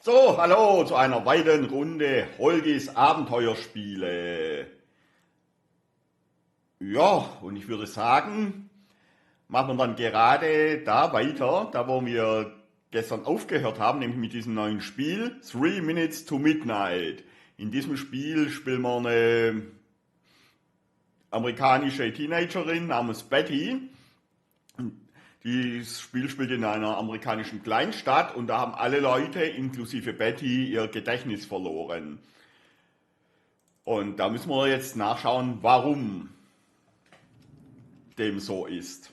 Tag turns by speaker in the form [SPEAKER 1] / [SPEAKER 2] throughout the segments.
[SPEAKER 1] So, hallo zu einer weiteren Runde Holgis Abenteuerspiele. Ja, und ich würde sagen, machen wir dann gerade da weiter, da wo wir gestern aufgehört haben, nämlich mit diesem neuen Spiel, 3 Minutes to Midnight. In diesem Spiel spielen wir eine amerikanische Teenagerin namens Betty. Dieses Spiel spielt in einer amerikanischen Kleinstadt und da haben alle Leute, inklusive Betty, ihr Gedächtnis verloren. Und da müssen wir jetzt nachschauen, warum dem so ist.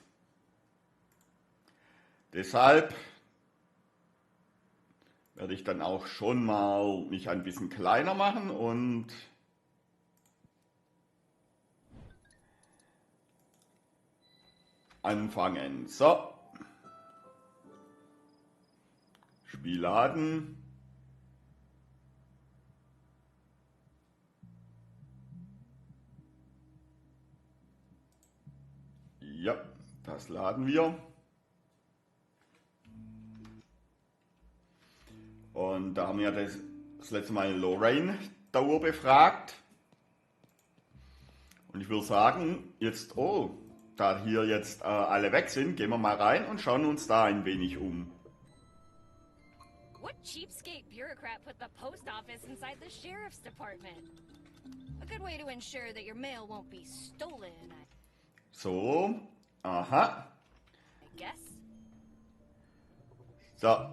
[SPEAKER 1] Deshalb werde ich dann auch schon mal mich ein bisschen kleiner machen und anfangen. So. Spiel laden. Ja, das laden wir. Und da haben wir das letzte Mal Lorraine Dauer befragt. Und ich würde sagen, jetzt, da hier jetzt alle weg sind, gehen wir mal rein und schauen uns da ein wenig um.
[SPEAKER 2] What cheapskate bureaucrat put the post office inside the sheriff's department? A good way to ensure that your mail won't be stolen,
[SPEAKER 1] So, aha.
[SPEAKER 2] I guess.
[SPEAKER 1] So,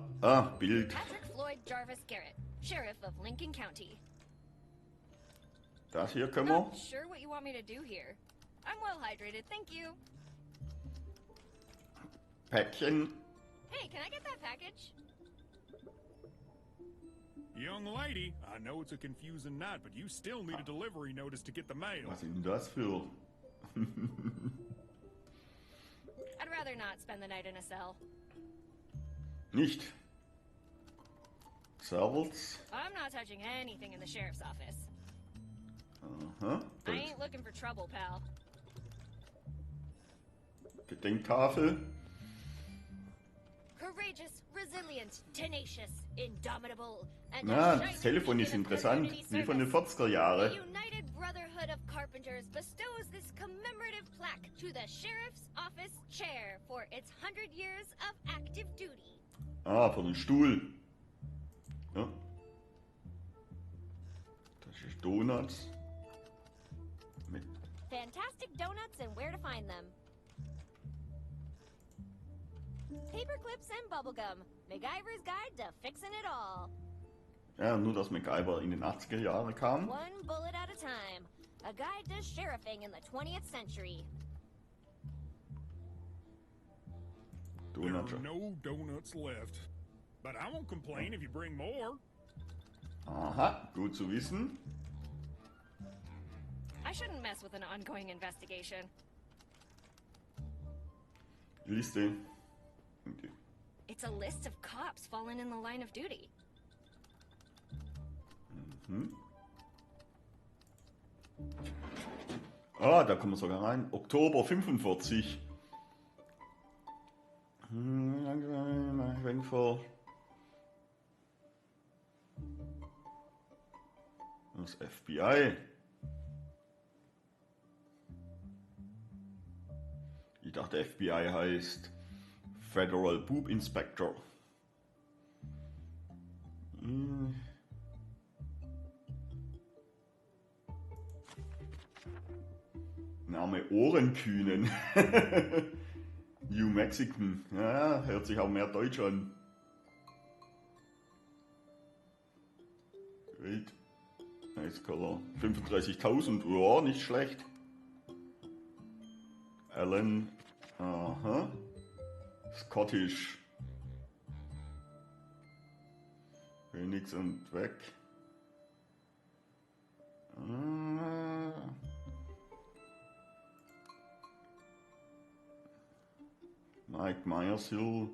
[SPEAKER 1] Bild.
[SPEAKER 2] Patrick Floyd Jarvis Garrett, Sheriff of Lincoln County.
[SPEAKER 1] Das hier können wir.
[SPEAKER 2] Not sure what you want me to do here. I'm well hydrated, thank you.
[SPEAKER 1] Päckchen.
[SPEAKER 2] Hey, can I get that package?
[SPEAKER 3] Young lady, I know it's a confusing night, but you still need a delivery notice to get the mail.
[SPEAKER 1] Was ist denn das für?
[SPEAKER 2] I'd rather not spend the night in a cell.
[SPEAKER 1] Nicht. Servals.
[SPEAKER 2] I'm not touching anything in the sheriff's office.
[SPEAKER 1] Aha.
[SPEAKER 2] I ain't looking for trouble, pal.
[SPEAKER 1] Gedenktafel.
[SPEAKER 2] Courageous, resilient, tenacious, indomitable, and
[SPEAKER 1] Na,
[SPEAKER 2] a
[SPEAKER 1] das
[SPEAKER 2] shiny
[SPEAKER 1] Telefon ist
[SPEAKER 2] beacon of
[SPEAKER 1] interessant.
[SPEAKER 2] community
[SPEAKER 1] Wie von den
[SPEAKER 2] service.
[SPEAKER 1] 40er
[SPEAKER 2] The
[SPEAKER 1] Jahren.
[SPEAKER 2] United Brotherhood of Carpenters bestows this commemorative plaque to the Sheriff's Office Chair for its 100 years of active duty.
[SPEAKER 1] Ah, für den Stuhl. Ja. Das ist Donuts. Mit.
[SPEAKER 2] Fantastic donuts and where to find them. Paper clips and bubblegum. MacGyver's Guide to Fixing It All.
[SPEAKER 1] Ja, nur dass MacGyver in den 80er Jahren kam.
[SPEAKER 2] One bullet at a time. A guide to sheriffing in the 20th century.
[SPEAKER 3] There
[SPEAKER 1] Donuts.
[SPEAKER 3] are no donuts left. But I won't complain if you bring more.
[SPEAKER 1] Aha, gut zu wissen.
[SPEAKER 2] I shouldn't mess with an ongoing investigation.
[SPEAKER 1] Liste.
[SPEAKER 2] It's a list of cops fallen in the line of duty.
[SPEAKER 1] Ah, da kommen wir sogar rein. Oktober 45. Schwenkfer. Das FBI. Ich dachte, FBI heißt Federal Boob Inspector. Name Ohrenkühnen. New Mexican. Ja, hört sich auch mehr Deutsch an. Great. Nice Color. 35.000. Ja, nicht schlecht. Alan. Aha. Scottish. Phoenix und weg. Mike Myers Hill.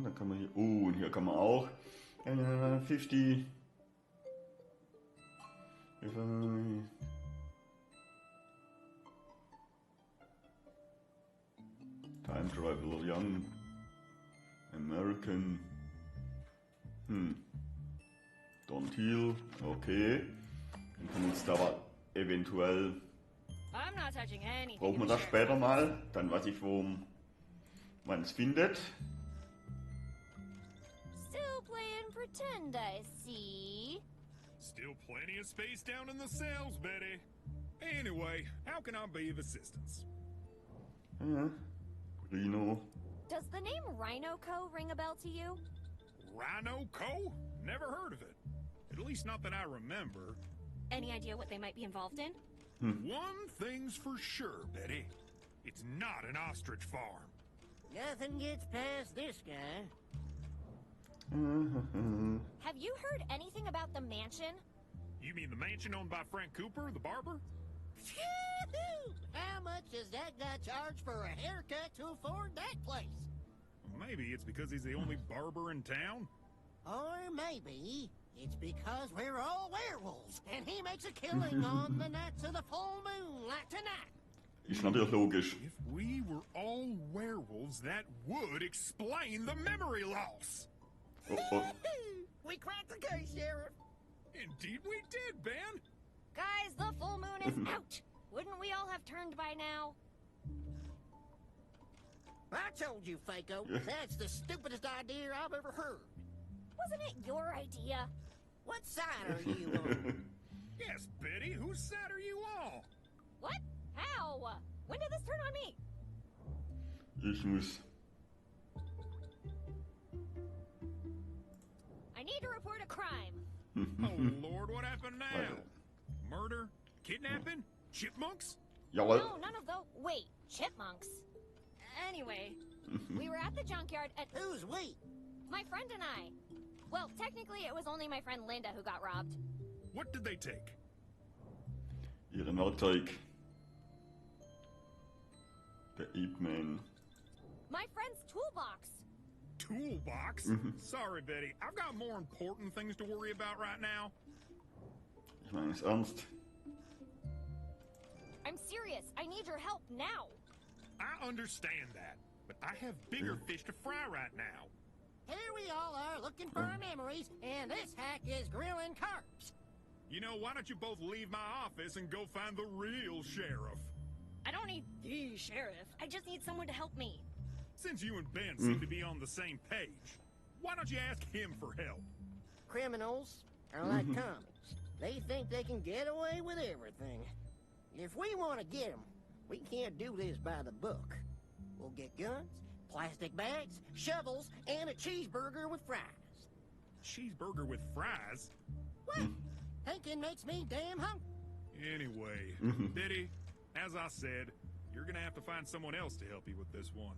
[SPEAKER 1] Da kann man hier. Und hier kann man auch 50. Time Traveler Young. American. Don Teil. Okay. Dann können wir uns da aber eventuell.
[SPEAKER 2] I'm not touching anything.
[SPEAKER 1] Brauchen wir
[SPEAKER 2] in the
[SPEAKER 1] das
[SPEAKER 2] sheriff's
[SPEAKER 1] später
[SPEAKER 2] office.
[SPEAKER 1] mal. Dann weiß ich, wo man es findet.
[SPEAKER 2] Still playing pretend, I see.
[SPEAKER 3] Still plenty of space down in the cells, Betty. Anyway, how can I be of assistance?
[SPEAKER 1] Rhino.
[SPEAKER 2] Does the name Rhino Co. ring a bell to you?
[SPEAKER 3] Rhino Co? Never heard of it. At least not that I remember.
[SPEAKER 2] Any idea what they might be involved in?
[SPEAKER 3] One thing's for sure, Betty. It's not an ostrich farm.
[SPEAKER 4] Nothing gets past this guy.
[SPEAKER 2] Have you heard anything about the mansion?
[SPEAKER 3] You mean the mansion owned by Frank Cooper, the barber?
[SPEAKER 4] Phew! How much does that guy charge for a haircut to afford that place?
[SPEAKER 3] Maybe it's because he's the only barber in town.
[SPEAKER 4] Or maybe it's because we're all werewolves and he makes a killing on the nights of the full moon like tonight.
[SPEAKER 1] Ist natürlich logisch.
[SPEAKER 3] If we were all werewolves, that would explain the memory loss.
[SPEAKER 1] Oh.
[SPEAKER 4] We cracked the case, Sheriff.
[SPEAKER 3] Indeed we did, Ben.
[SPEAKER 2] Guys, the full moon is out. Wouldn't we all have turned by now?
[SPEAKER 4] I told you, Faco, that's the stupidest idea I've ever heard.
[SPEAKER 2] Wasn't it your idea?
[SPEAKER 4] What side are you on?
[SPEAKER 3] Yes, Betty, whose side are you on?
[SPEAKER 2] What? How? When did this turn on me?
[SPEAKER 1] Ich muss.
[SPEAKER 2] I need to report a crime.
[SPEAKER 3] Oh, Lord, what happened now? Murder? Kidnapping? Chipmunks?
[SPEAKER 1] Jawohl.
[SPEAKER 2] No, none of those. Wait, chipmunks. Anyway, we were at the junkyard and
[SPEAKER 4] Who's we?
[SPEAKER 2] my friend and I. Well, technically, it was only my friend Linda who got robbed.
[SPEAKER 3] What did they take?
[SPEAKER 1] Ihre Werkzeug. Der Ape Man.
[SPEAKER 2] My friend's toolbox.
[SPEAKER 3] Toolbox? Sorry, Betty. I've got more important things to worry about right now.
[SPEAKER 1] Ich meine es ernst.
[SPEAKER 2] I'm serious. I need your help now.
[SPEAKER 3] I understand that, but I have bigger fish to fry right now.
[SPEAKER 4] Here we all are looking for our memories, and this hack is grilling carps.
[SPEAKER 3] You know, why don't you both leave my office and go find the real sheriff?
[SPEAKER 2] I don't need the sheriff. I just need someone to help me.
[SPEAKER 3] Since you and Ben seem to be on the same page, why don't you ask him for help?
[SPEAKER 4] Criminals are like comets. They think they can get away with everything. If we want to get them, we can't do this by the book. We'll get guns, plastic bags, shovels, and a cheeseburger with fries.
[SPEAKER 3] Cheeseburger with fries?
[SPEAKER 4] What? Thinking makes me damn hungry.
[SPEAKER 3] Anyway, Betty, as I said, you're gonna have to find someone else to help you with this one.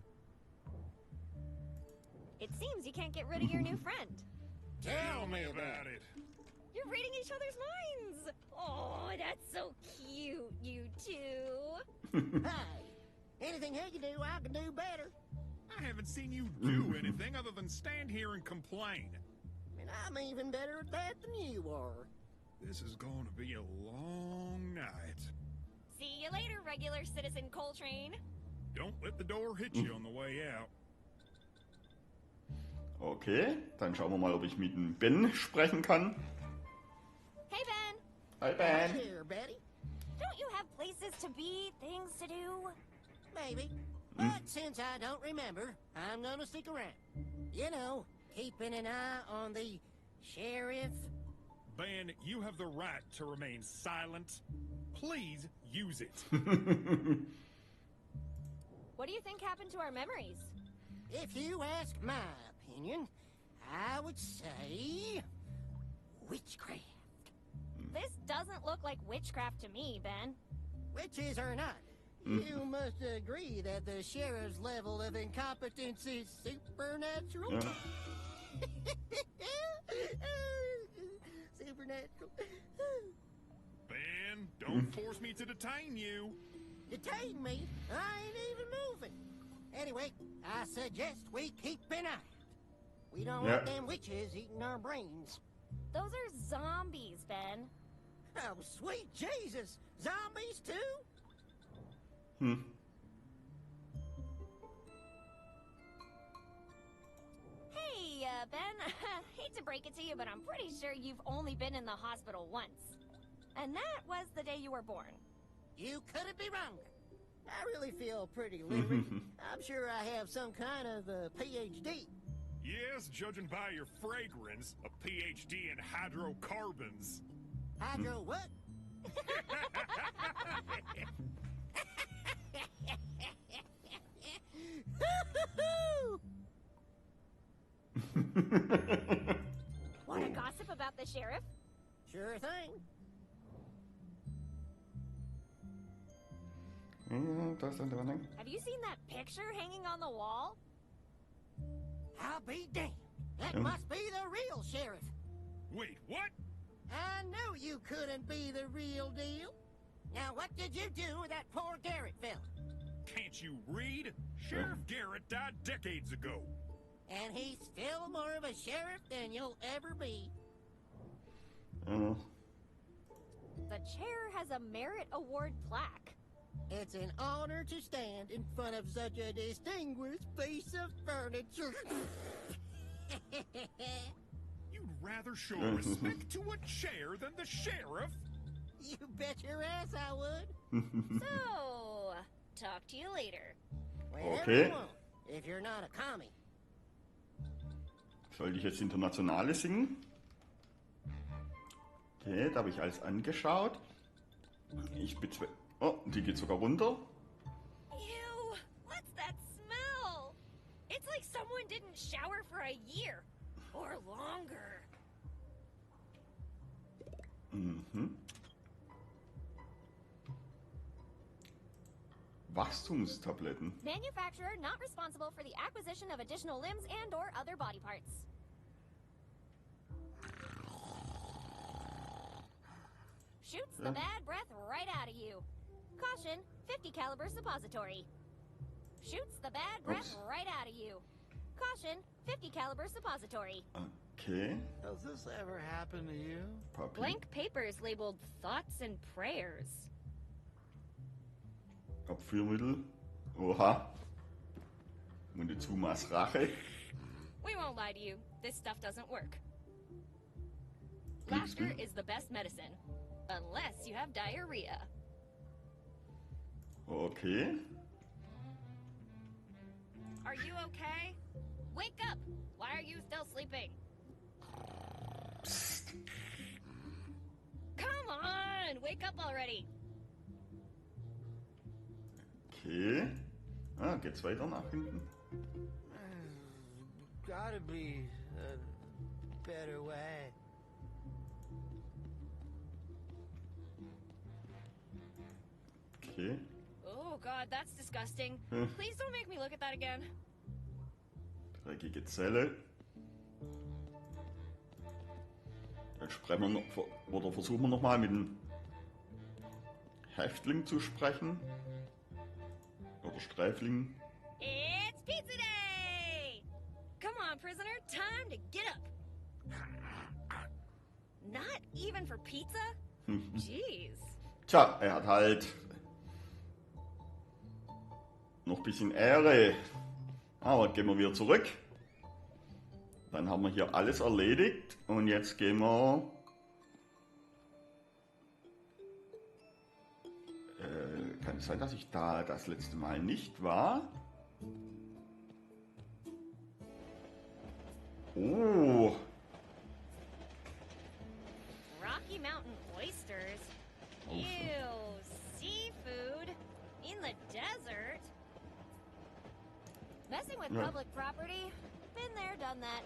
[SPEAKER 2] It seems you can't get rid of your new friend.
[SPEAKER 4] Tell me about
[SPEAKER 3] it.
[SPEAKER 2] You're reading each other's minds. Oh, that's so cute, you two.
[SPEAKER 4] Hey, anything he can do, I can do better.
[SPEAKER 3] I haven't seen you do anything other than stand here and complain.
[SPEAKER 4] And I'm even better at that than you are.
[SPEAKER 3] This is going to be a long night.
[SPEAKER 2] See you later, regular citizen Coltrane.
[SPEAKER 3] Don't let the door hit you on the way out.
[SPEAKER 1] Okay, dann schauen wir mal, ob ich mit dem Ben sprechen kann.
[SPEAKER 2] Hey, Ben.
[SPEAKER 1] Hi Ben.
[SPEAKER 4] Here, Betty.
[SPEAKER 2] Don't you have places to be, things to do?
[SPEAKER 4] Maybe. But since I don't remember, I'm gonna stick around. You know, keeping an eye on the sheriff.
[SPEAKER 3] Ben, you have the right to remain silent. Please use it.
[SPEAKER 2] What do you think happened to our memories?
[SPEAKER 4] If you ask my opinion, I would say witchcraft.
[SPEAKER 2] This doesn't look like witchcraft to me, Ben.
[SPEAKER 4] Witches or not, you must agree that the sheriff's level of incompetence is supernatural. Supernatural.
[SPEAKER 3] Ben, don't force me to detain you.
[SPEAKER 4] Detain me? I ain't even moving. Anyway, I suggest we keep an eye out. We don't want them witches eating our brains.
[SPEAKER 2] Those are zombies, Ben.
[SPEAKER 4] Oh, sweet Jesus! Zombies too?
[SPEAKER 2] Ben. Hate to break it to you, but I'm pretty sure you've only been in the hospital once. And that was the day you were born.
[SPEAKER 4] You couldn't be wronger. I really feel pretty literate. I'm sure I have some kind of PhD.
[SPEAKER 3] Yes, judging by your fragrance, a PhD in hydrocarbons.
[SPEAKER 4] Hydro what?
[SPEAKER 2] Want to gossip about the sheriff?
[SPEAKER 4] Sure thing.
[SPEAKER 2] Have you seen that picture hanging on the wall?
[SPEAKER 4] I'll be damned. That must be the real sheriff.
[SPEAKER 3] Wait, what?
[SPEAKER 4] I knew you couldn't be the real deal. Now, what did you do with that poor Garrett fella?
[SPEAKER 3] Can't you read? Sheriff Garrett died decades ago.
[SPEAKER 4] And he's still more of a sheriff than you'll ever be.
[SPEAKER 2] The chair has a merit award plaque.
[SPEAKER 4] It's an honor to stand in front of such a distinguished piece of furniture.
[SPEAKER 3] You'd rather show respect to a chair than the sheriff?
[SPEAKER 4] You bet your ass I would.
[SPEAKER 2] So, talk to you later.
[SPEAKER 4] Whenever
[SPEAKER 1] Okay.
[SPEAKER 4] you want, if you're not a commie.
[SPEAKER 1] Sollte ich jetzt Internationale singen? Okay, da habe ich alles angeschaut. Ich bezweifle. Oh, die geht sogar runter.
[SPEAKER 2] Ew, what's that smell? It's like someone didn't shower for a year. Or longer.
[SPEAKER 1] Wachstumstabletten.
[SPEAKER 2] Manufacturer not responsible for the acquisition of additional limbs and or other body parts. Shoots the bad breath right out of you. Caution, 50 caliber suppository. Shoots the bad breath
[SPEAKER 1] Oops.
[SPEAKER 2] right out of you. Caution, 50 caliber suppository.
[SPEAKER 1] Okay.
[SPEAKER 5] Does this ever happen to you?
[SPEAKER 1] Papier.
[SPEAKER 2] Blank papers labeled thoughts and prayers.
[SPEAKER 1] Abführmittel. Oha. Montezumas Rache.
[SPEAKER 2] We won't lie to you. This stuff doesn't work.
[SPEAKER 1] Nichts
[SPEAKER 2] Laughter
[SPEAKER 1] mehr.
[SPEAKER 2] is the best medicine. Unless you have diarrhea.
[SPEAKER 1] Okay.
[SPEAKER 2] Are you okay? Wake up! Why are you still sleeping? Come on! Wake up already!
[SPEAKER 1] Okay. Ah, geht's weiter nach hinten.
[SPEAKER 5] Gotta be a better way.
[SPEAKER 1] Okay.
[SPEAKER 2] Oh god, that's disgusting. Please don't make me look at that again.
[SPEAKER 1] Dreckige Zelle. Jetzt sprechen wir noch, oder versuchen wir nochmal mit dem Häftling zu sprechen. Oder Sträfling.
[SPEAKER 2] It's pizza day! Come on, prisoner, time to get up! Not even for pizza? Jeez.
[SPEAKER 1] Tja, er hat halt noch ein bisschen Ehre. Aber gehen wir wieder zurück. Dann haben wir hier alles erledigt. Und jetzt gehen wir... kann es sein, dass ich da das letzte Mal nicht war? Oh,
[SPEAKER 2] Rocky Mountain oysters? Ew, seafood? In the desert? Messing with
[SPEAKER 1] Yeah.
[SPEAKER 2] public property? Been there, done that.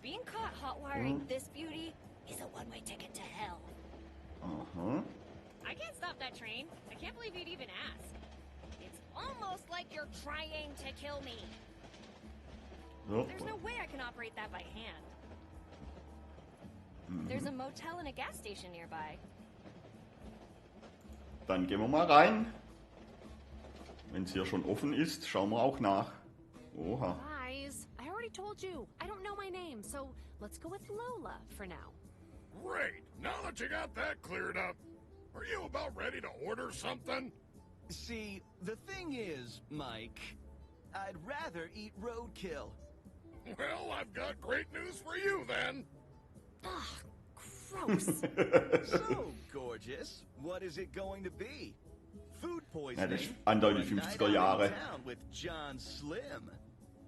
[SPEAKER 2] Being caught hot wiring this beauty is a one-way ticket to hell.
[SPEAKER 1] aha.
[SPEAKER 2] I can't stop that train. I can't believe you'd even ask. It's almost like you're trying to kill me.
[SPEAKER 1] So,
[SPEAKER 2] There's no way I can operate that by hand. There's a motel and a gas station nearby.
[SPEAKER 1] dann gehen wir mal rein. Wenn es hier schon offen ist, schauen wir auch nach. Oha.
[SPEAKER 6] Guys, I already told you, I don't know my name, so let's go with Lola for now.
[SPEAKER 3] Great. Now that you got that cleared up, are you about ready to order something?
[SPEAKER 7] See, the thing is, Mike,
[SPEAKER 5] I'd rather eat roadkill.
[SPEAKER 3] Well, I've got great news for you then.
[SPEAKER 6] Ugh, gross.
[SPEAKER 5] So, gorgeous, what is it going to be? Food
[SPEAKER 1] Ja, das
[SPEAKER 5] poisoning?
[SPEAKER 1] ist eindeutig
[SPEAKER 5] Or a night
[SPEAKER 1] 50er
[SPEAKER 5] out
[SPEAKER 1] Jahre.
[SPEAKER 5] in town with John Slim?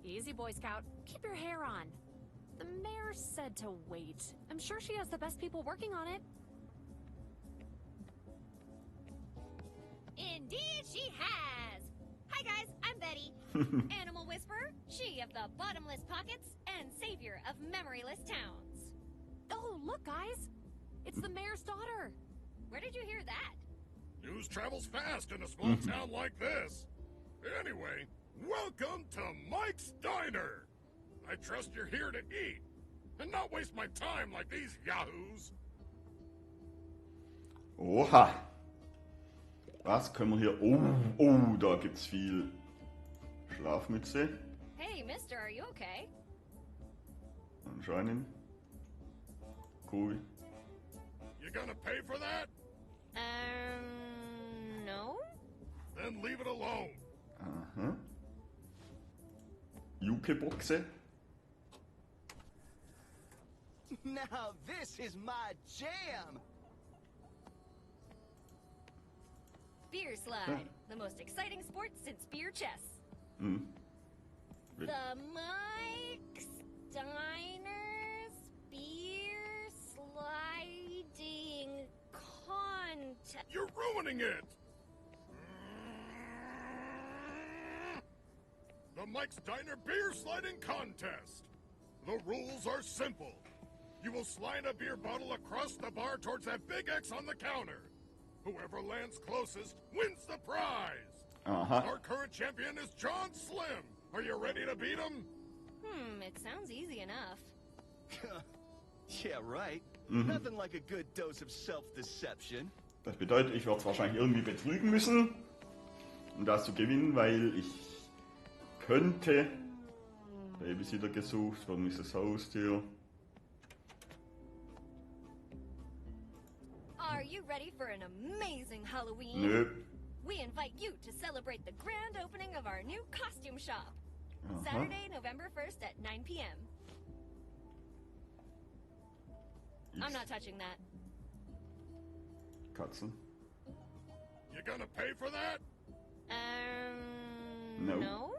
[SPEAKER 6] Easy, Boy Scout. Keep your hair on. The mayor said to wait. I'm sure she has the best people working on it.
[SPEAKER 2] Indeed she has! Hi guys, I'm Betty. Animal Whisperer, she of the bottomless pockets, and savior of memoryless towns.
[SPEAKER 6] Oh, look, guys. It's the mayor's daughter.
[SPEAKER 2] Where did you hear that?
[SPEAKER 3] News travels fast in a small town like this. Anyway, welcome to Mike's Diner. I trust you're here to eat, and not waste my time like these yahoos.
[SPEAKER 1] Oha. Was können wir hier? Oh, da gibt's viel. Schlafmütze.
[SPEAKER 2] Hey, mister, are you okay?
[SPEAKER 1] Anscheinend. Cool.
[SPEAKER 3] You gonna pay for that?
[SPEAKER 2] No?
[SPEAKER 3] Then leave it alone.
[SPEAKER 1] Aha. Jukeboxe.
[SPEAKER 5] Now this is my jam!
[SPEAKER 2] Beer slide, the most exciting sport since beer chess.
[SPEAKER 1] Hm.
[SPEAKER 2] The Mike's Diners Beer Sliding Contest.
[SPEAKER 3] You're ruining it! The Mike's Diner Beer Sliding Contest. The rules are simple. You will slide a beer bottle across the bar towards that big X on the counter. Whoever lands closest wins the prize.
[SPEAKER 1] Aha.
[SPEAKER 3] Our current champion is John Slim. Are you ready to beat him?
[SPEAKER 2] It sounds easy enough.
[SPEAKER 5] Yeah, right. Nothing like a good dose of self-deception.
[SPEAKER 1] Das bedeutet, ich werde es wahrscheinlich irgendwie betrügen müssen, um das zu gewinnen, weil ich könnte. Babysitter gesucht, warum ist das Haustier?
[SPEAKER 2] Are you ready for an amazing Halloween?
[SPEAKER 1] Nö.
[SPEAKER 2] We invite you to celebrate the grand opening of our new costume shop.
[SPEAKER 1] Aha.
[SPEAKER 2] Saturday, November 1st at 9 p.m. I'm not touching that.
[SPEAKER 1] Katzen.
[SPEAKER 3] You gonna pay for that?
[SPEAKER 1] No.
[SPEAKER 2] No?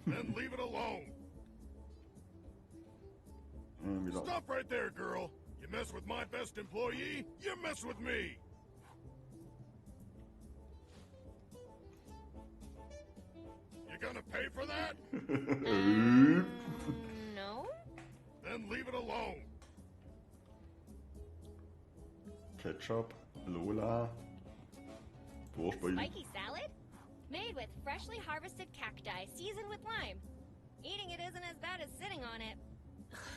[SPEAKER 3] Then leave it alone.
[SPEAKER 1] Wieder.
[SPEAKER 3] Stop right there, girl. You mess with my best employee, you mess with me. You gonna pay for that?
[SPEAKER 2] No?
[SPEAKER 3] Then leave it alone.
[SPEAKER 1] Ketchup, Lola, Wurstbein.
[SPEAKER 2] Spiky salad? Made with freshly harvested cacti seasoned with lime. Eating it isn't as bad as sitting on it.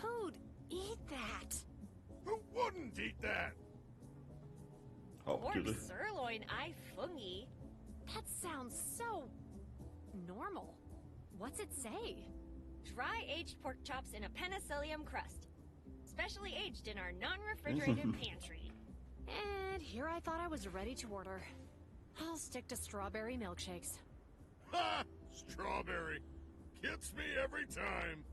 [SPEAKER 6] Who'd eat that?
[SPEAKER 3] Who wouldn't eat that?
[SPEAKER 2] Pork
[SPEAKER 1] Hauptgericht.
[SPEAKER 2] sirloin I fungi.
[SPEAKER 6] That sounds so normal. What's it say?
[SPEAKER 2] Dry aged pork chops in a penicillium crust. Specially aged in our non-refrigerated pantry.
[SPEAKER 6] And here I thought I was ready to order. I'll stick to strawberry milkshakes.
[SPEAKER 3] Ha! Strawberry. Gets me every time.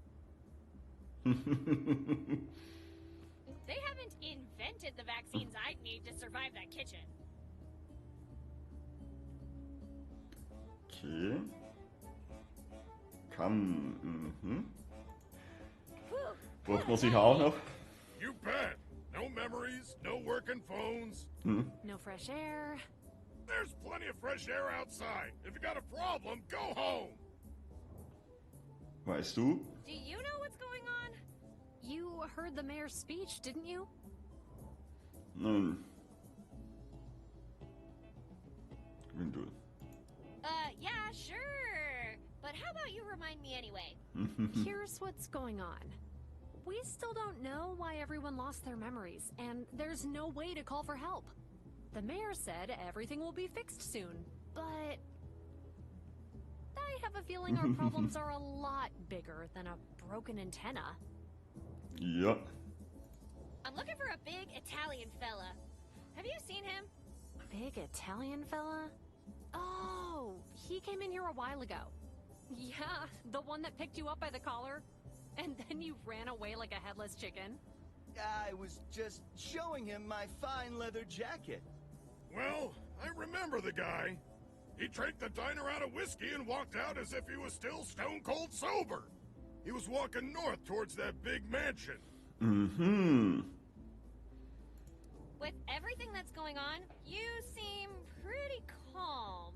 [SPEAKER 2] They haven't invented the vaccines I'd need to survive that kitchen.
[SPEAKER 1] Okay. Kann. Braucht man sich auch noch?
[SPEAKER 3] You bet. No memories, no working phones.
[SPEAKER 6] No fresh air.
[SPEAKER 3] There's plenty of fresh air outside. If you got a problem, go home.
[SPEAKER 1] Weißt du?
[SPEAKER 2] Do you know what's going on?
[SPEAKER 6] You heard the mayor's speech, didn't you?
[SPEAKER 1] Nun. Wenn du.
[SPEAKER 2] Yeah, sure. But how about you remind me anyway?
[SPEAKER 6] Here's what's going on. We still don't know why everyone lost their memories, and there's no way to call for help. The mayor said everything will be fixed soon, but I have a feeling our problems are a lot bigger than a broken antenna.
[SPEAKER 1] Ja.
[SPEAKER 2] I'm looking for a big Italian fella. Have you seen him?
[SPEAKER 6] Big Italian fella? Oh, he came in here a while ago. Yeah, the one that picked you up by the collar. And then you ran away like a headless chicken.
[SPEAKER 5] I was just showing him my fine leather jacket.
[SPEAKER 3] Well, I remember the guy. He drank the diner out of whiskey and walked out as if he was still stone cold sober. He was walking north towards that big mansion.
[SPEAKER 1] Mhm.
[SPEAKER 2] With everything that's going on, you seem pretty calm.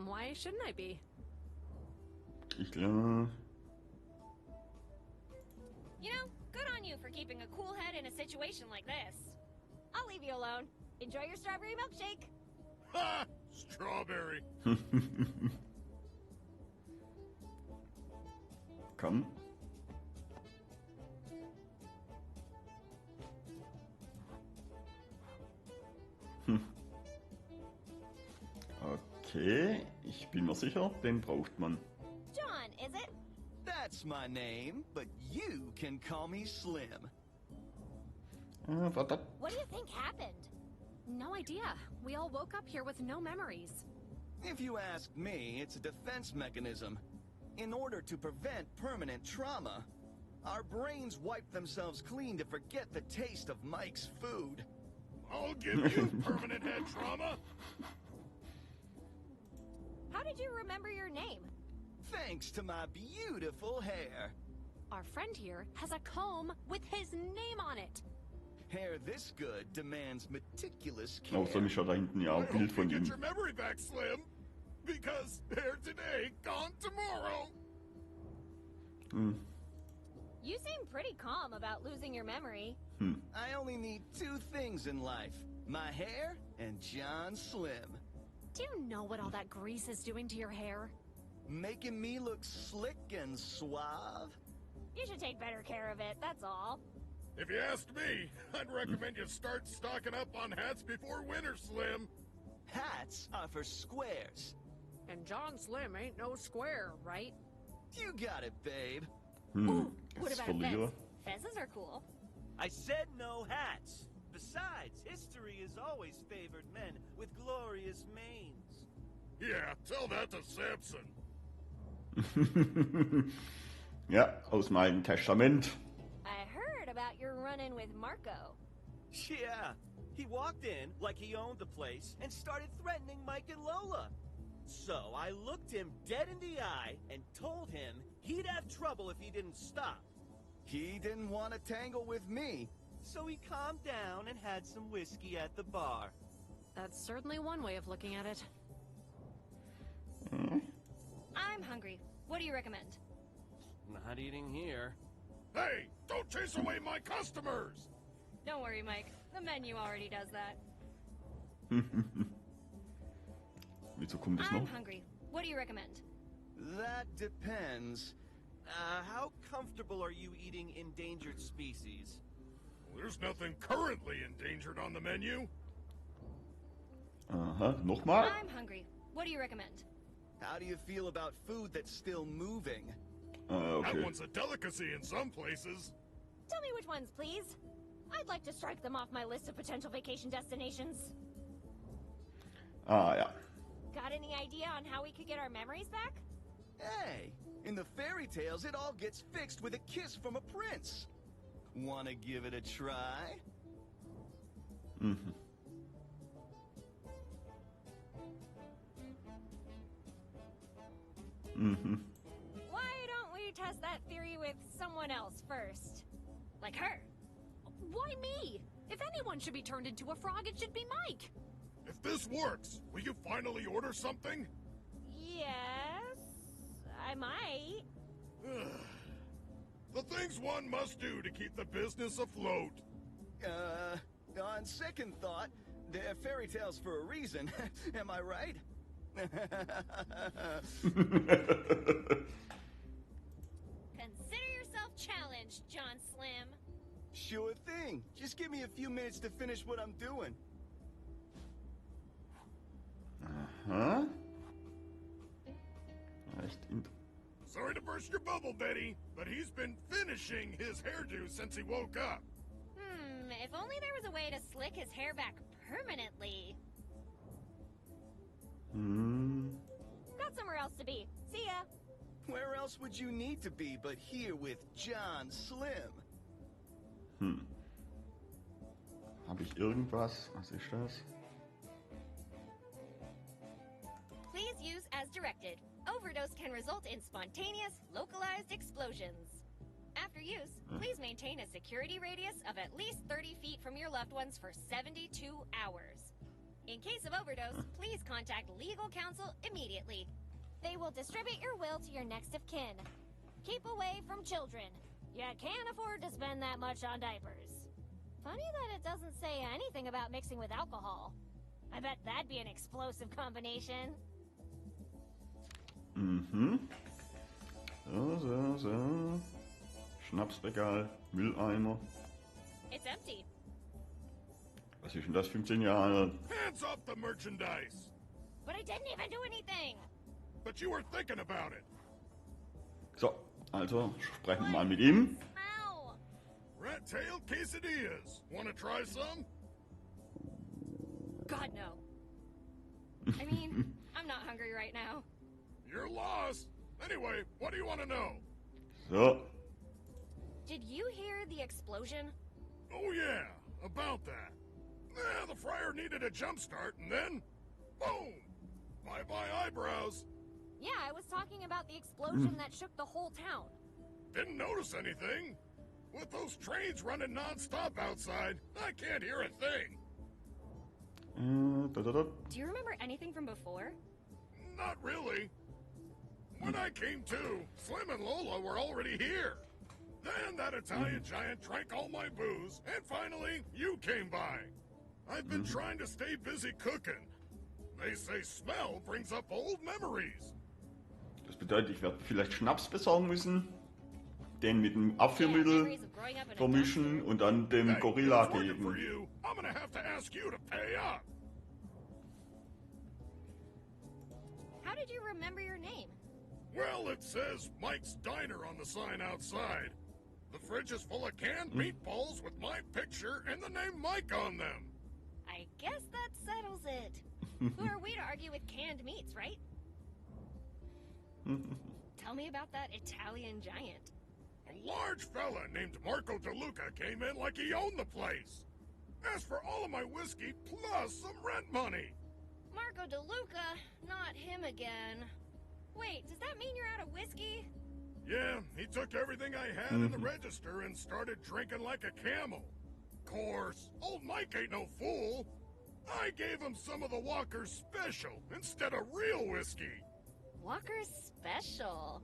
[SPEAKER 6] Why shouldn't I be?
[SPEAKER 1] Ich glaube...
[SPEAKER 2] You know, good on you for keeping a cool head in a situation like this. I'll leave you alone. Enjoy your strawberry milkshake.
[SPEAKER 3] Ha! Strawberry.
[SPEAKER 1] Komm. Okay, ich bin mir sicher, den braucht man.
[SPEAKER 2] John, is it?
[SPEAKER 5] That's my name, but you can call me Slim.
[SPEAKER 1] Warte.
[SPEAKER 2] What do you think happened?
[SPEAKER 6] No idea. We all woke up here with no memories.
[SPEAKER 5] If you ask me, it's a defense mechanism. In order to prevent permanent trauma, our brains wipe themselves clean to forget the taste of Mike's food.
[SPEAKER 3] I'll give you permanent head trauma.
[SPEAKER 2] How did you remember your name?
[SPEAKER 5] Thanks to my beautiful hair.
[SPEAKER 6] Our friend here has a comb with his name on it.
[SPEAKER 5] Hair this good demands meticulous care.
[SPEAKER 1] Oh, soll ich ja da hinten ja
[SPEAKER 3] I
[SPEAKER 1] ein
[SPEAKER 3] hope
[SPEAKER 1] Bild
[SPEAKER 3] you
[SPEAKER 1] von
[SPEAKER 3] get
[SPEAKER 1] ihm.
[SPEAKER 3] your memory back, Slim. Because hair today, gone tomorrow.
[SPEAKER 2] You seem pretty calm about losing your memory.
[SPEAKER 5] I only need two things in life. My hair and John Slim.
[SPEAKER 6] Do you know what all that grease is doing to your hair?
[SPEAKER 5] Making me look slick and suave.
[SPEAKER 2] You should take better care of it, that's all.
[SPEAKER 3] If you asked me, I'd recommend you start stocking up on hats before winter, Slim.
[SPEAKER 5] Hats are for squares.
[SPEAKER 6] And John Slim ain't no square, right?
[SPEAKER 5] You got it, babe.
[SPEAKER 2] What
[SPEAKER 1] Jetzt
[SPEAKER 2] about a
[SPEAKER 1] verliere.
[SPEAKER 2] fez? Fezes are cool.
[SPEAKER 7] I said no hats. Besides, history has always favored men with glorious manes.
[SPEAKER 3] Yeah, tell that to Samson.
[SPEAKER 1] Ja, aus meinem Testament.
[SPEAKER 2] I heard about your run-in with Marco.
[SPEAKER 7] Yeah, he walked in like he owned the place and started threatening Mike and Lola. So I looked him dead in the eye and told him he'd have trouble if he didn't stop.
[SPEAKER 5] He didn't want to tangle with me.
[SPEAKER 7] So he calmed down and had some whiskey at the bar.
[SPEAKER 6] That's certainly one way of looking at it.
[SPEAKER 2] I'm hungry. What do you recommend?
[SPEAKER 7] Not eating here.
[SPEAKER 3] Hey, don't chase away my customers!
[SPEAKER 2] Don't worry, Mike. The menu already does that.
[SPEAKER 1] Wieso kommt das
[SPEAKER 2] I'm
[SPEAKER 1] noch?
[SPEAKER 2] hungry. What do you recommend?
[SPEAKER 5] That depends.
[SPEAKER 7] How comfortable are you eating endangered species?
[SPEAKER 3] There's nothing currently endangered on the menu.
[SPEAKER 1] Aha, nochmal?
[SPEAKER 2] I'm hungry. What do you recommend?
[SPEAKER 5] How do you feel about food that's still moving?
[SPEAKER 3] That
[SPEAKER 1] Okay.
[SPEAKER 3] one's a delicacy in some places.
[SPEAKER 2] Tell me which ones, please. I'd like to strike them off my list of potential vacation destinations.
[SPEAKER 1] Ah, ja.
[SPEAKER 2] Got any idea on how we could get our memories back?
[SPEAKER 5] Hey, in the fairy tales, it all gets fixed with a kiss from a prince. Wanna give it a try?
[SPEAKER 1] Mhm. Mhm.
[SPEAKER 2] Why don't we test that theory with someone else first? Like her.
[SPEAKER 6] Why me? If anyone should be turned into a frog, it should be Mike.
[SPEAKER 3] If this works, will you finally order something?
[SPEAKER 2] Yes, I might.
[SPEAKER 3] The things one must do to keep the business afloat.
[SPEAKER 5] On second thought, they're fairy tales for a reason. Am I right?
[SPEAKER 2] Consider yourself challenged, John Slim.
[SPEAKER 5] Sure thing. Just give me a few minutes to finish what I'm doing.
[SPEAKER 1] Aha. Echt
[SPEAKER 3] Sorry to burst your bubble, Betty, but he's been finishing his hairdo since he woke up.
[SPEAKER 2] If only there was a way to slick his hair back permanently.
[SPEAKER 1] hm.
[SPEAKER 2] Got somewhere else to be. See ya.
[SPEAKER 5] Where else would you need to be but here with John Slim?
[SPEAKER 1] Habe ich irgendwas? Was ist das?
[SPEAKER 2] Please use as directed. Overdose can result in spontaneous, localized explosions. After use, please maintain a security radius of at least 30 feet from your loved ones for 72 hours. In case of overdose, please contact legal counsel immediately. They will distribute your will to your next of kin. Keep away from children. You can't afford to spend that much on diapers. Funny that it doesn't say anything about mixing with alcohol. I bet that'd be an explosive combination.
[SPEAKER 1] So. Schnapsregal, Mülleimer.
[SPEAKER 2] It's empty.
[SPEAKER 1] Was ist denn das? 15 Jahre alt.
[SPEAKER 3] Hands off the merchandise!
[SPEAKER 2] But I didn't even do anything.
[SPEAKER 3] But you were thinking about it.
[SPEAKER 1] So, also sprechen wir mal mit ihm.
[SPEAKER 2] Smell.
[SPEAKER 3] Rat-tailed quesadillas. Wanna try some?
[SPEAKER 2] God, no. I mean, I'm not hungry right now.
[SPEAKER 3] You're lost. Anyway, what do you want to know?
[SPEAKER 1] So,
[SPEAKER 2] Did you hear the explosion?
[SPEAKER 3] Oh yeah, about that. Yeah, the fryer needed a jump start, and then... boom! Bye-bye eyebrows.
[SPEAKER 2] Yeah, I was talking about the explosion that shook the whole town.
[SPEAKER 3] Didn't notice anything. With those trains running non-stop outside, I can't hear a thing.
[SPEAKER 2] Do you remember anything from before?
[SPEAKER 3] Not really. When I came to, Slim and Lola were already here. Then that Italian giant drank all my booze, and finally, you came by. I've been trying to stay busy cooking. They say smell brings up old memories.
[SPEAKER 1] das bedeutet, ich werde vielleicht Schnaps besorgen müssen, den mit dem
[SPEAKER 2] Yeah,
[SPEAKER 1] Abführmittel
[SPEAKER 2] memories of growing up in a
[SPEAKER 1] vermischen und dann dem
[SPEAKER 3] Hey,
[SPEAKER 1] Gorilla
[SPEAKER 3] if it's working for
[SPEAKER 1] geben.
[SPEAKER 3] you, I'm gonna have to ask you to pay up.
[SPEAKER 2] How did you remember your name?
[SPEAKER 3] Well, it says Mike's Diner on the sign outside. The fridge is full of canned meatballs with my picture and the name Mike on them.
[SPEAKER 2] I guess that settles it. Who are we to argue with canned meats, right? Tell me about that Italian giant.
[SPEAKER 3] A large fella named Marco DeLuca came in like he owned the place. Asked for all of my whiskey plus some rent money.
[SPEAKER 2] Marco DeLuca, not him again. Wait, does that mean you're out of whiskey?
[SPEAKER 3] Yeah, he took everything I had in the register and started drinking like a camel. Course, old Mike ain't no fool. I gave him some of the Walker's Special instead of real whiskey.
[SPEAKER 2] Walker's Special.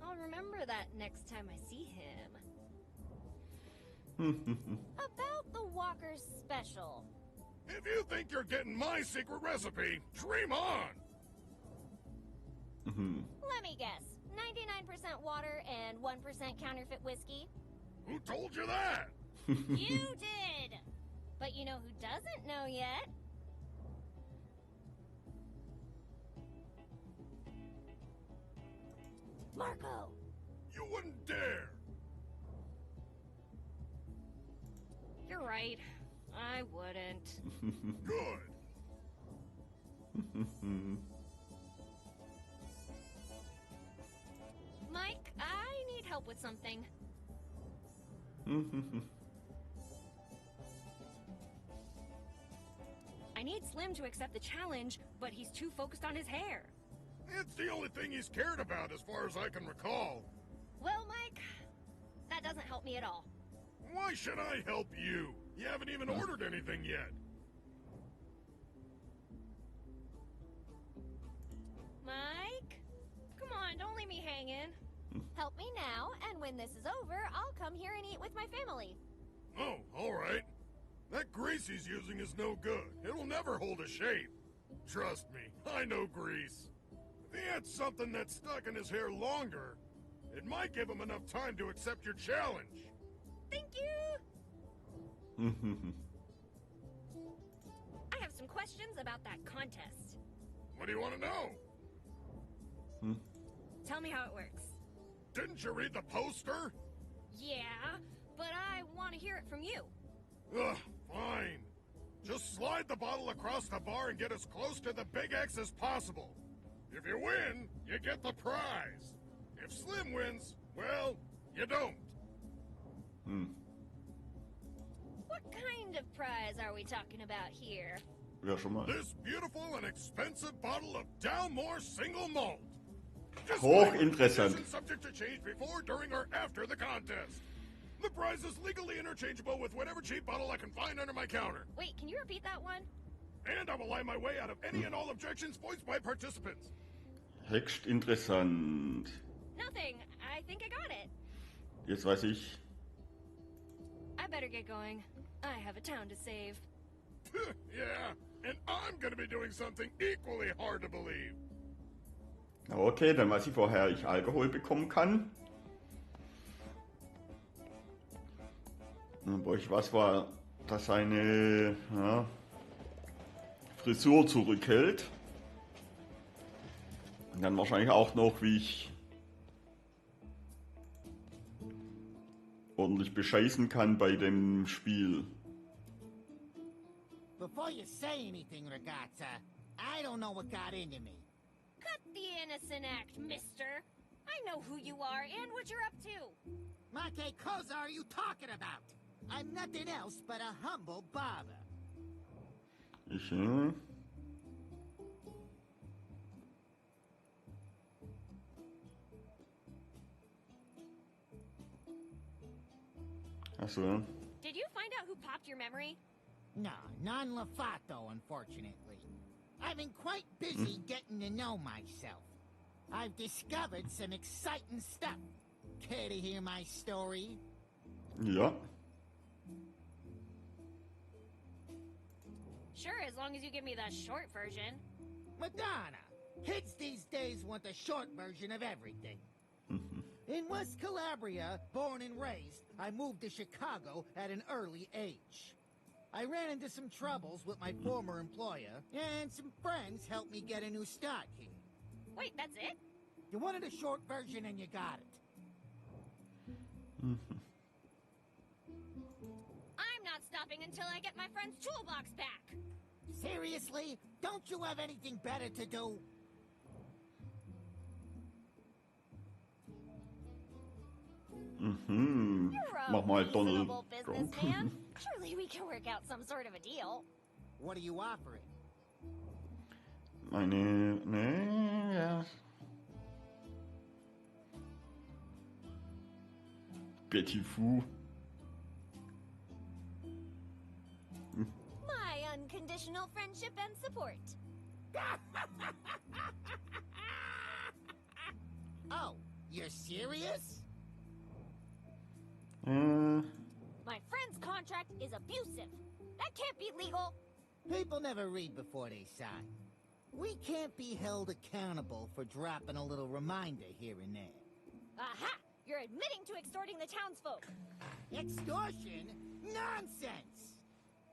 [SPEAKER 2] I'll remember that next time I see him. About the Walker's Special.
[SPEAKER 3] If you think you're getting my secret recipe, dream on.
[SPEAKER 2] Let me guess. 99% water and 1% counterfeit whiskey?
[SPEAKER 3] Who told you that?
[SPEAKER 2] You did! But you know who doesn't know yet? Marco!
[SPEAKER 3] You wouldn't dare.
[SPEAKER 2] You're right. I wouldn't.
[SPEAKER 3] Good.
[SPEAKER 2] Mike, I need help with something. I need Slim to accept the challenge, but he's too focused on his hair.
[SPEAKER 3] It's the only thing he's cared about as far as I can recall.
[SPEAKER 2] Well, Mike, that doesn't help me at all.
[SPEAKER 3] Why should I help you? You haven't even ordered anything yet.
[SPEAKER 2] Mike? Come on, don't leave me hanging. Help me now, and when this is over, I'll come here and eat with my family.
[SPEAKER 3] Oh, all right. That grease he's using is no good. It'll never hold a shape. Trust me, I know grease. If he had something that stuck in his hair longer, it might give him enough time to accept your challenge.
[SPEAKER 2] Thank you! I have some questions about that contest.
[SPEAKER 3] What do you want to know?
[SPEAKER 2] Tell me how it works.
[SPEAKER 3] Didn't you read the poster?
[SPEAKER 2] Yeah, but I want to hear it from you.
[SPEAKER 3] Ugh, fine. Just slide the bottle across the bar and get as close to the big X as possible. If you win, you get the prize. If Slim wins, well, you don't.
[SPEAKER 2] What kind of prize are we talking about here?
[SPEAKER 1] Ja, schon mal.
[SPEAKER 3] This beautiful and expensive bottle of Dalmore single malt.
[SPEAKER 1] Hochinteressant.
[SPEAKER 3] Isn't subject to change before, during, or after the contest. The prize is legally interchangeable with whatever cheap bottle I can find under my counter.
[SPEAKER 2] Wait, can you repeat that one?
[SPEAKER 3] And I will lie my way out of any and all objections voiced by participants.
[SPEAKER 1] Höchst interessant.
[SPEAKER 2] Nothing. I think I got it.
[SPEAKER 1] Jetzt weiß ich.
[SPEAKER 2] I better get going. I have a town to save.
[SPEAKER 3] Yeah, and I'm gonna be doing something equally hard to believe.
[SPEAKER 1] Okay, dann weiß ich, woher ich Alkohol bekommen kann. Wo ich was war, dass seine Frisur zurückhält. Und dann wahrscheinlich auch noch, wie ich ordentlich bescheißen kann bei dem Spiel.
[SPEAKER 4] Before you say anything, ragazza, I don't know what got into me.
[SPEAKER 2] Cut the innocent act, mister. I know who you are and what you're up to.
[SPEAKER 4] What cosa are you talking about? I'm nothing else but a humble barber.
[SPEAKER 1] Ich, Achso.
[SPEAKER 2] Did you find out who popped your memory?
[SPEAKER 4] No, non-lafato, unfortunately. I've been quite busy getting to know myself. I've discovered some exciting stuff. Care to hear my story?
[SPEAKER 1] Ja.
[SPEAKER 2] Sure, as long as you give me the short version.
[SPEAKER 4] Madonna! Kids these days want the short version of everything. In West Calabria, born and raised, I moved to Chicago at an early age. I ran into some troubles with my former employer, and some friends helped me get a new start here.
[SPEAKER 2] Wait, that's it?
[SPEAKER 4] You wanted a short version and you got it.
[SPEAKER 2] I'm not stopping until I get my friend's toolbox back.
[SPEAKER 4] Seriously? Don't you have anything better to do?
[SPEAKER 2] You're a
[SPEAKER 1] Mach mal Donald
[SPEAKER 2] reasonable
[SPEAKER 1] Trump.
[SPEAKER 2] businessman. Surely we can work out some sort of a deal.
[SPEAKER 4] What are you offering?
[SPEAKER 1] Ja. Petit Fou.
[SPEAKER 2] My unconditional friendship and support.
[SPEAKER 4] Oh, you're serious?
[SPEAKER 2] My friend's contract is abusive. That can't be legal.
[SPEAKER 4] People never read before they sign. We can't be held accountable for dropping a little reminder here and there.
[SPEAKER 2] Aha! You're admitting to extorting the townsfolk.
[SPEAKER 4] Extortion? Nonsense!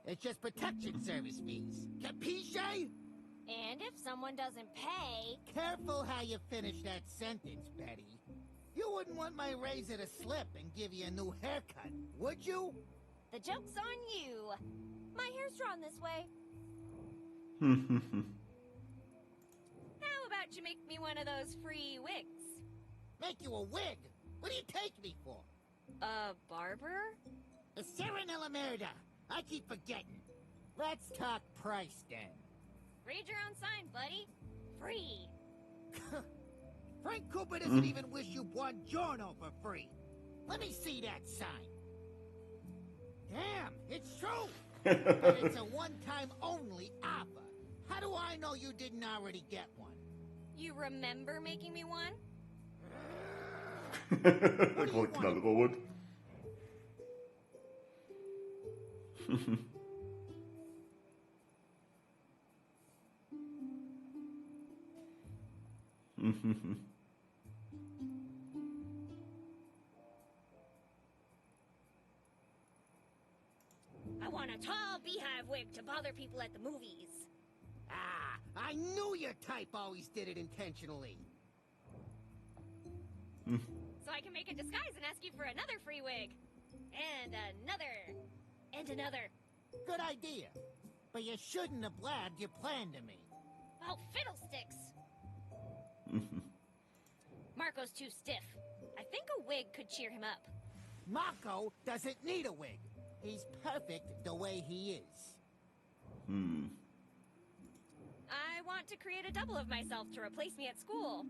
[SPEAKER 4] It's just protection service fees. Capisce?
[SPEAKER 2] And if someone doesn't pay...
[SPEAKER 4] Careful how you finish that sentence, Betty. You wouldn't want my razor to slip and give you a new haircut, would you?
[SPEAKER 2] The joke's on you. My hair's drawn this way. How about you make me one of those free wigs?
[SPEAKER 4] Make you a wig? What do you take me for?
[SPEAKER 2] A barber?
[SPEAKER 4] A Serenella Merda. I keep forgetting. Let's talk price then.
[SPEAKER 2] Read your own sign, buddy. Free.
[SPEAKER 4] Frank Cooper doesn't even wish you buongiorno for free. Let me see that sign. Damn, it's true. But it's a one-time only offer. How do I know you didn't already get one?
[SPEAKER 2] You remember making me one?
[SPEAKER 1] Der kommt knallrot.
[SPEAKER 2] I want a tall beehive wig to bother people at the movies.
[SPEAKER 4] Ah, I knew your type always did it intentionally.
[SPEAKER 2] So I can make a disguise and ask you for another free wig. And another. And another.
[SPEAKER 4] Good idea. But you shouldn't have blabbed your plan to me.
[SPEAKER 2] Oh, fiddlesticks. Marco's too stiff. I think a wig could cheer him up.
[SPEAKER 4] Marco doesn't need a wig. He's perfect the way he is.
[SPEAKER 2] I want to create a double of myself to replace me at school.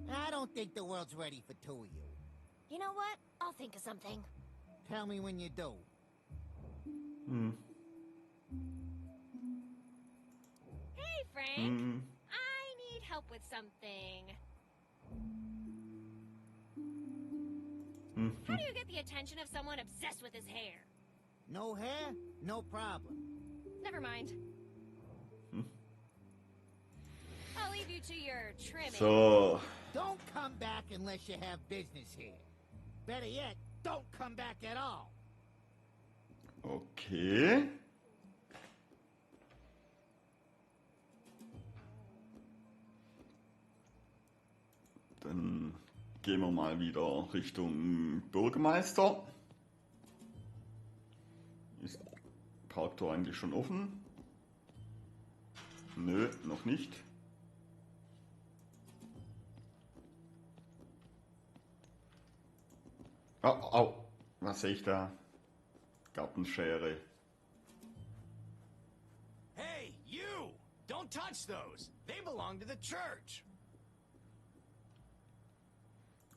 [SPEAKER 4] I don't think the world's ready for two of you.
[SPEAKER 2] You know what? I'll think of something.
[SPEAKER 4] Tell me when you do.
[SPEAKER 2] Hey, Frank. I need help with something. How do you get the attention of someone obsessed with his hair?
[SPEAKER 4] No hair? No problem.
[SPEAKER 2] Never mind. I'll leave you to your trimming.
[SPEAKER 1] So,
[SPEAKER 4] Don't come back unless you have business here. Better yet, don't come back at all.
[SPEAKER 1] okay. Dann gehen wir mal wieder Richtung Bürgermeister. Ist Parktor eigentlich schon offen? Nö, noch nicht. Au, was sehe ich da? Gartenschere.
[SPEAKER 5] Hey, you! Don't touch those! They belong to the church!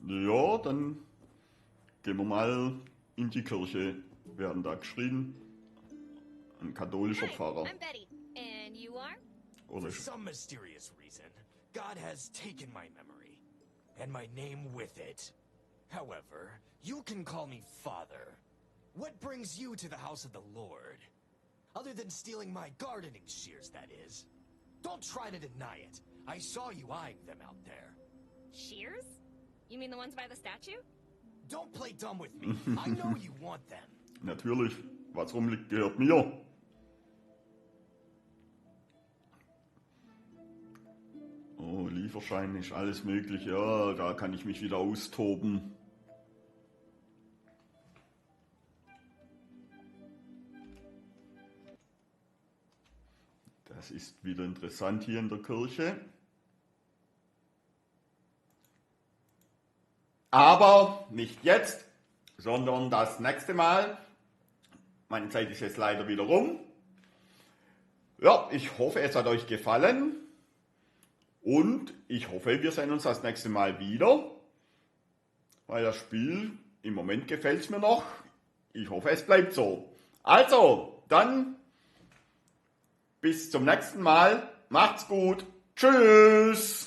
[SPEAKER 1] Ja, dann gehen wir mal in die Kirche. Werden da geschrien. Ein katholischer
[SPEAKER 2] Hi,
[SPEAKER 1] Pfarrer.
[SPEAKER 2] I'm Betty. And you are?
[SPEAKER 1] Oder
[SPEAKER 8] For some mysterious reason, God has taken my memory, and my name with it. However, you can call me Father. What brings you to the house of the Lord? Other than stealing my gardening shears, that is. Don't try to deny it. I saw you eyeing them out there.
[SPEAKER 2] Shears? You mean the ones by the statue?
[SPEAKER 8] Don't play dumb with me. I know you want them.
[SPEAKER 1] Natürlich, was rumliegt, gehört mir. Oh, Lieferschein ist alles möglich. Ja, da kann ich mich wieder austoben. Das ist wieder interessant hier in der Kirche. Aber nicht jetzt, sondern das nächste Mal. Meine Zeit ist jetzt leider wieder rum. Ja, ich hoffe, es hat euch gefallen. Und ich hoffe, wir sehen uns das nächste Mal wieder. Weil das Spiel, im Moment gefällt es mir noch. Ich hoffe, es bleibt so. Also, dann bis zum nächsten Mal. Macht's gut. Tschüss.